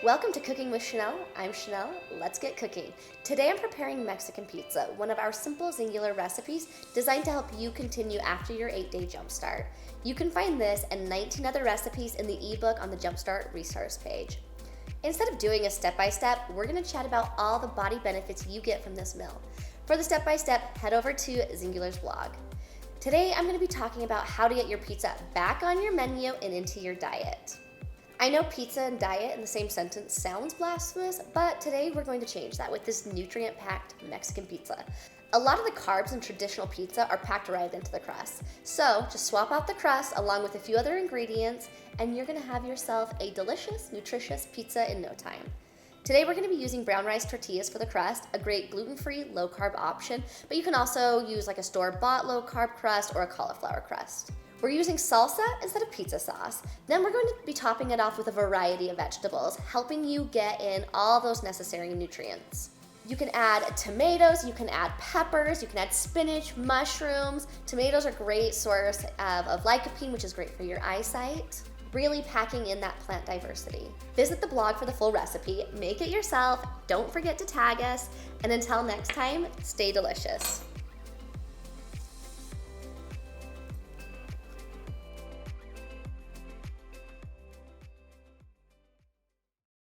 Welcome to Cooking with Chanelle. I'm Chanelle. Let's get cooking. Today I'm preparing Mexican pizza, one of our simple singular recipes designed to help you continue after your 8-day jumpstart. You can find this and 19 other recipes in the ebook on the Jumpstart Resource page. Instead of doing a step-by-step, we're going to chat about all the body benefits you get from this meal. For the step-by-step, head over to Zingular's blog. Today I'm going to be talking about how to get your pizza back on your menu and into your diet. I know pizza and diet in the same sentence sounds blasphemous, but today we're going to change that with this nutrient-packed Mexican pizza. A lot of the carbs in traditional pizza are packed right into the crust. So just swap out the crust along with a few other ingredients and you're gonna have yourself a delicious, nutritious pizza in no time. Today we're gonna be using brown rice tortillas for the crust, a great gluten-free, low-carb option, but you can also use like a store-bought low-carb crust or a cauliflower crust. We're using salsa instead of pizza sauce. Then we're going to be topping it off with a variety of vegetables, helping you get in all those necessary nutrients. You can add tomatoes, you can add peppers, you can add spinach, mushrooms. Tomatoes are a great source of lycopene, which is great for your eyesight. Really packing in that plant diversity. Visit the blog for the full recipe, make it yourself, don't forget to tag us, and until next time, stay delicious.